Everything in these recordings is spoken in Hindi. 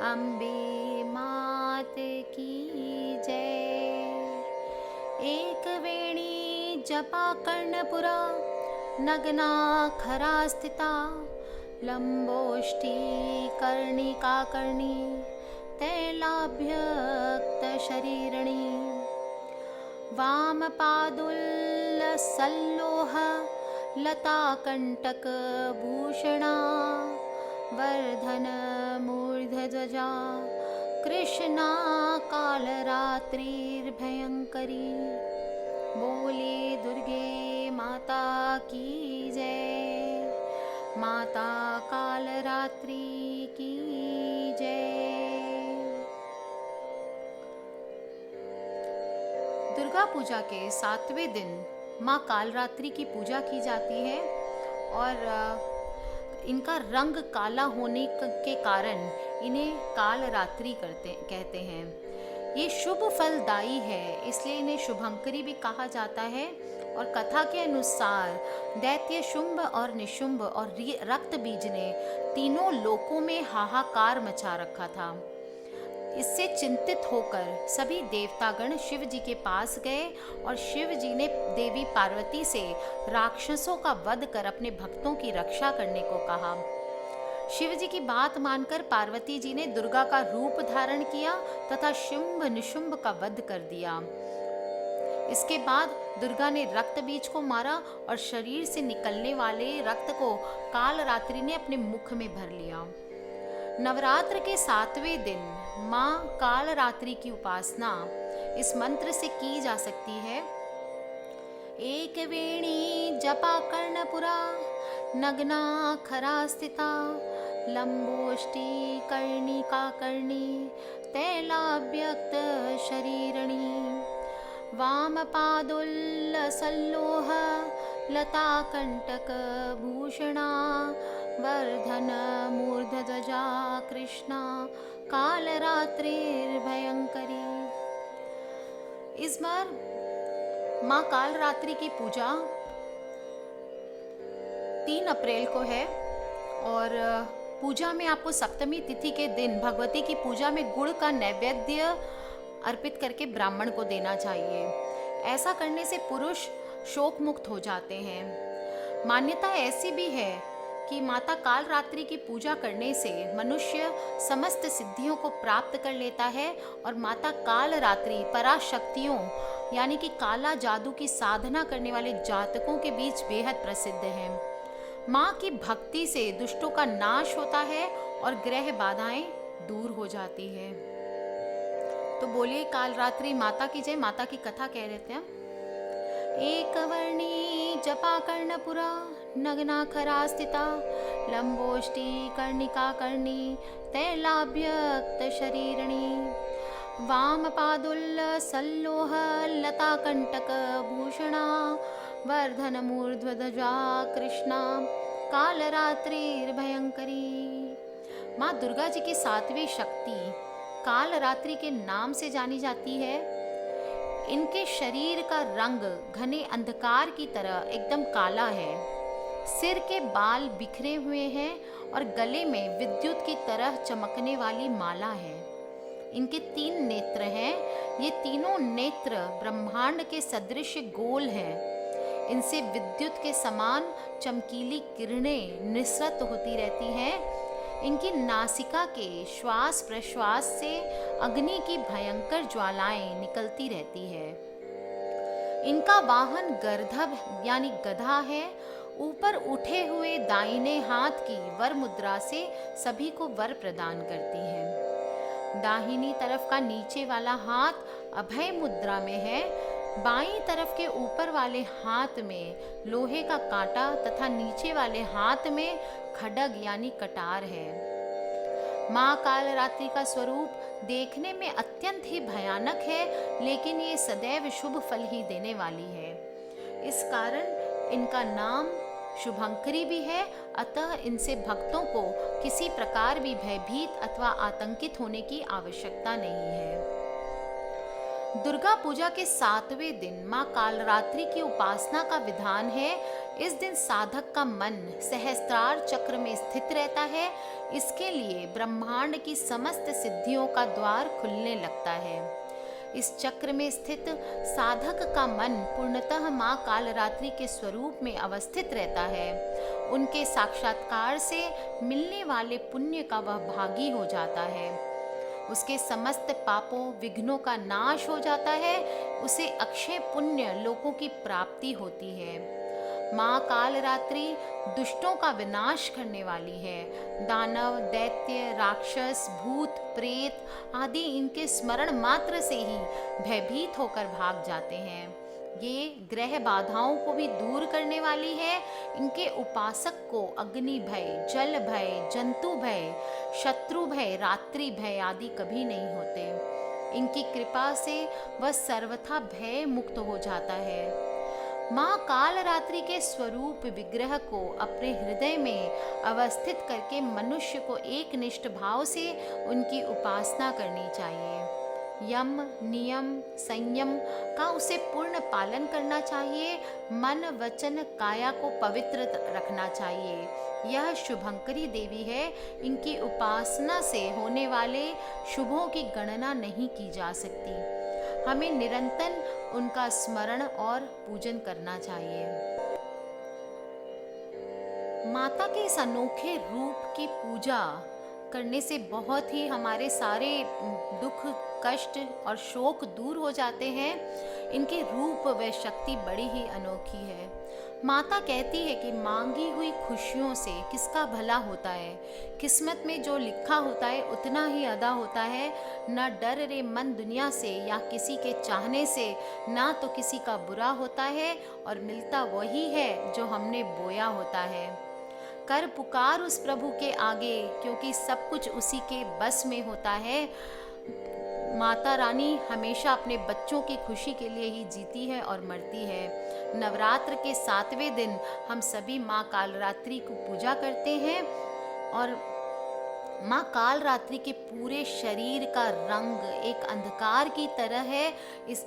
अम्बे मात की जय। एक वेणी जपा कर्णपुरा, नग्ना खरा स्थिता, लंबोष्टी कर्णिका कर्णी, तैलाभ्यक्त शरीरणी। वाम पादुल्ल सल्लोह, लता कंटक भूषणा, वर्धन मूर्धध्वजा, कृष्णा कालरात्रिर्भयंकरी। बोले दुर्गे माता की जय, माता कालरात्रि की जय। दुर्गा पूजा के 7वें दिन माँ कालरात्रि की पूजा की जाती है और इनका रंग काला होने के कारण इन्हें कालरात्रि कहते हैं। ये शुभ फलदायी है, इसलिए इन्हें शुभंकरी भी कहा जाता है। और कथा के अनुसार दैत्य शुंभ और निशुंभ और रक्त बीज ने तीनों लोकों में हाहाकार मचा रखा था। इससे चिंतित होकर सभी देवतागण शिव जी के पास गए और शिव जी ने देवी पार्वती से राक्षसों का वध कर अपने भक्तों की रक्षा करने को कहा। शिव जी की बात मानकर पार्वती जी ने दुर्गा का रूप धारण किया तथा शुंभ निशुंभ का वध कर दिया। इसके बाद दुर्गा ने रक्त बीज को मारा और शरीर से निकलने वाले रक्त को कालरात्रि ने अपने मुख में भर लिया। नवरात्र के 7वें दिन माँ कालरात्रि की उपासना इस मंत्र से की जा सकती है। एक वेणी जपा कर्णपुरा, नग्ना खरा स्थिता, लंबोष्टी कर्णिका कर्णी, तैलाभ्यक्त शरीरणी। वाम पादुल्ल सल्लोह, लता कंटक भूषणा, वर्धन मूर्धध्वजा, कृष्णा कालरात्रिर्भयंकरी। इस बार माँ कालरात्रि की पूजा 3 अप्रैल को है और पूजा में आपको सप्तमी तिथि के दिन भगवती की पूजा में गुड़ का नैवेद्य अर्पित करके ब्राह्मण को देना चाहिए। ऐसा करने से पुरुष शोक मुक्त हो जाते हैं। मान्यता ऐसी भी है कि माता कालरात्रि की पूजा करने से मनुष्य समस्त सिद्धियों को प्राप्त कर लेता है और माता कालरात्रि पराशक्तियों यानी कि काला जादू की साधना करने वाले जातकों के बीच बेहद प्रसिद्ध है। माँ की भक्ति से दुष्टों का नाश होता है और ग्रह बाधाएं दूर हो जाती है। तो बोलिए कालरात्रि माता की जय। माता की कथा कह देते हैं। एक वर्णी जपा कर्णपुरा, नग्ना खरा स्थिता, लंबोष्टी कर्णिका कर्णी, तैलाभ्यक्त शरीरणी। वाम पादुल्ल सल्लोह, लता कंटक भूषणा, वर्धन मूर्ध्वध्वजा, कृष्णा कालरात्रिर्भयंकरी। माँ दुर्गा जी की 7वीं शक्ति कालरात्रि के नाम से जानी जाती है। इनके शरीर का रंग घने अंधकार की तरह एकदम काला है। सिर के बाल बिखरे हुए हैं और गले में विद्युत की तरह चमकने वाली माला है। इनके 3 नेत्र हैं। ये तीनों नेत्र ब्रह्मांड के सदृश गोल हैं। इनसे विद्युत के समान चमकीली किरणें निसृत होती रहती हैं। इनकी नासिका के श्वास प्रश्वास से अग्नि की भयंकर ज्वालाएं निकलती रहती है। इनका वाहन गर्दभ यानी गधा है। ऊपर उठे हुए दाहिने हाथ की वर मुद्रा से सभी को वर प्रदान करती है। दाहिनी तरफ का नीचे वाला हाथ अभय मुद्रा में है। बाईं तरफ के ऊपर वाले हाथ में लोहे का कांटा तथा नीचे वाले हाथ में खड्ग यानी कटार है। माँ कालरात्रि का स्वरूप देखने में अत्यंत ही भयानक है, लेकिन ये सदैव शुभ फल ही देने वाली है। इस कारण इनका नाम शुभंकरी भी है। अतः इनसे भक्तों को किसी प्रकार भी भयभीत अथवा आतंकित होने की आवश्यकता नहीं है। दुर्गा पूजा के 7वें दिन माँ कालरात्रि की उपासना का विधान है। इस दिन साधक का मन सहस्त्रार चक्र में स्थित रहता है। इसके लिए ब्रह्मांड की समस्त सिद्धियों का द्वार खुलने लगता है। इस चक्र में स्थित साधक का मन पूर्णतः माँ कालरात्रि के स्वरूप में अवस्थित रहता है। उनके साक्षात्कार से मिलने वाले पुण्य का वह भागी हो जाता है। उसके समस्त पापों विघ्नों का नाश हो जाता है। उसे अक्षय पुण्य लोकों की प्राप्ति होती है। माँ कालरात्रि दुष्टों का विनाश करने वाली है। दानव, दैत्य, राक्षस, भूत, प्रेत आदि इनके स्मरण मात्र से ही भयभीत होकर भाग जाते हैं। ये ग्रह बाधाओं को भी दूर करने वाली है। इनके उपासक को अग्नि भय, जल भय, जंतु भय, शत्रु भय, रात्रि भय आदि कभी नहीं होते। इनकी कृपा से वह सर्वथा भय मुक्त हो जाता है। माँ कालरात्रि के स्वरूप विग्रह को अपने हृदय में अवस्थित करके मनुष्य को एक निष्ठ भाव से उनकी उपासना करनी चाहिए। यम, नियम, संयम का उसे पूर्ण पालन करना चाहिए। मन, वचन, काया को पवित्र रखना चाहिए। यह शुभंकरी देवी है। इनकी उपासना से होने वाले शुभों की गणना नहीं की जा सकती। हमें निरंतर उनका स्मरण और पूजन करना चाहिए। माता के इस अनोखे रूप की पूजा करने से बहुत ही हमारे सारे दुख, कष्ट और शोक दूर हो जाते हैं। इनके रूप व शक्ति बड़ी ही अनोखी है। माता कहती है कि मांगी हुई खुशियों से किसका भला होता है। किस्मत में जो लिखा होता है उतना ही अदा होता है। न डर रे मन दुनिया से या किसी के चाहने से, ना तो किसी का बुरा होता है और मिलता वही है जो हमने बोया होता है। कर पुकार उस प्रभु के आगे, क्योंकि सब कुछ उसी के बस में होता है। माता रानी हमेशा अपने बच्चों की खुशी के लिए ही जीती है और मरती है। नवरात्र के 7वें दिन हम सभी माँ कालरात्रि को पूजा करते हैं और माँ कालरात्रि के पूरे शरीर का रंग एक अंधकार की तरह है।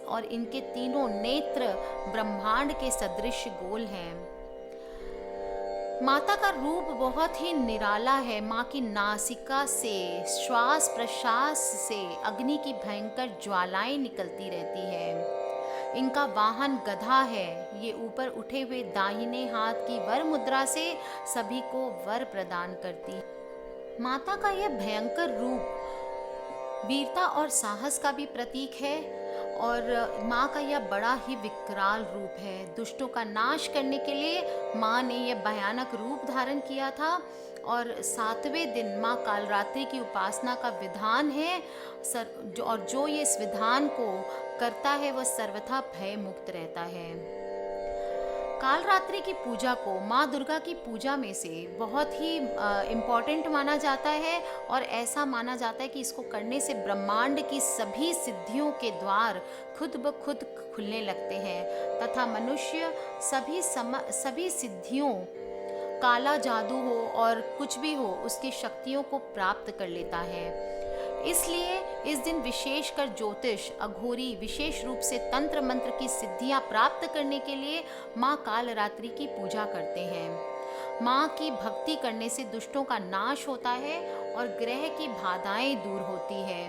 और इनके तीनों नेत्र ब्रह्मांड के सदृश गोल हैं। माता का रूप बहुत ही निराला है। माँ की नासिका से, श्वास प्रश्वास से अग्नि की भयंकर ज्वालाएं निकलती रहती है। इनका वाहन गधा है। ये ऊपर उठे हुए दाहिने हाथ की वर मुद्रा से सभी को वर प्रदान करती है। माता का यह भयंकर रूप वीरता और साहस का भी प्रतीक है और माँ का यह बड़ा ही विकराल रूप है। दुष्टों का नाश करने के लिए माँ ने यह भयानक रूप धारण किया था और 7वें दिन माँ कालरात्रि की उपासना का विधान है। और जो ये इस विधान को करता है वह सर्वथा भय मुक्त रहता है। कालरात्रि की पूजा को माँ दुर्गा की पूजा में से बहुत ही इम्पॉर्टेंट माना जाता है और ऐसा माना जाता है कि इसको करने से ब्रह्मांड की सभी सिद्धियों के द्वार खुद ब खुद खुलने लगते हैं तथा मनुष्य सभी सिद्धियों, काला जादू हो और कुछ भी हो, उसकी शक्तियों को प्राप्त कर लेता है। इसलिए इस दिन विशेषकर ज्योतिष, अघोरी विशेष रूप से तंत्र मंत्र की सिद्धियां प्राप्त करने के लिए माँ कालरात्रि की पूजा करते हैं। माँ की भक्ति करने से दुष्टों का नाश होता है और ग्रह की बाधाएं दूर होती है।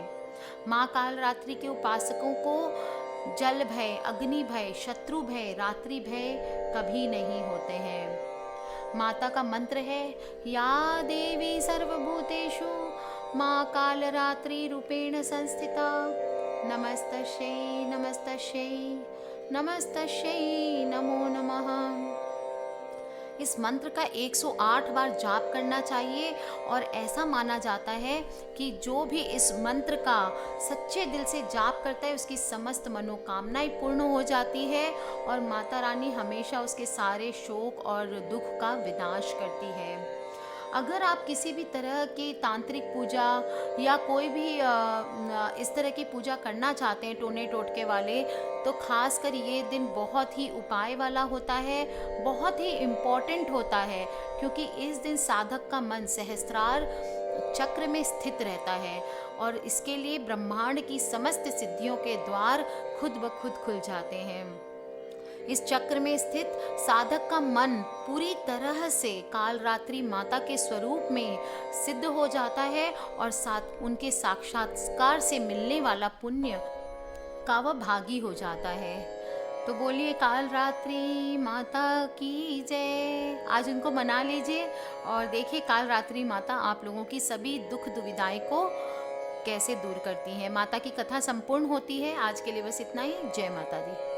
माँ कालरात्रि के उपासकों को जल भय, अग्नि भय, शत्रु भय, रात्रि भय कभी नहीं होते हैं। माता का मंत्र है, या देवी सर्वभूतेषु माँ कालरात्रि रूपेण संस्थिता, नमस्तस्यै नमस्तस्यै नमस्तस्यै नमो नमः। इस मंत्र का 108 बार जाप करना चाहिए और ऐसा माना जाता है कि जो भी इस मंत्र का सच्चे दिल से जाप करता है उसकी समस्त मनोकामनाएं पूर्ण हो जाती है और माता रानी हमेशा उसके सारे शोक और दुख का विनाश करती है। अगर आप किसी भी तरह की तांत्रिक पूजा या कोई भी इस तरह की पूजा करना चाहते हैं टोने टोटके वाले, तो खास कर ये दिन बहुत ही उपाय वाला होता है, बहुत ही इम्पॉर्टेंट होता है, क्योंकि इस दिन साधक का मन सहस्त्रार चक्र में स्थित रहता है और इसके लिए ब्रह्मांड की समस्त सिद्धियों के द्वार खुद ब खुद खुल जाते हैं। इस चक्र में स्थित साधक का मन पूरी तरह से कालरात्रि माता के स्वरूप में सिद्ध हो जाता है और साथ उनके साक्षात्कार से मिलने वाला पुण्य का वह भागी हो जाता है। तो बोलिए कालरात्रि माता की जय। आज उनको मना लीजिए और देखिए कालरात्रि माता आप लोगों की सभी दुख दुविधाएं को कैसे दूर करती हैं। माता की कथा संपूर्ण होती है। आज के लिए बस इतना ही। जय माता दी।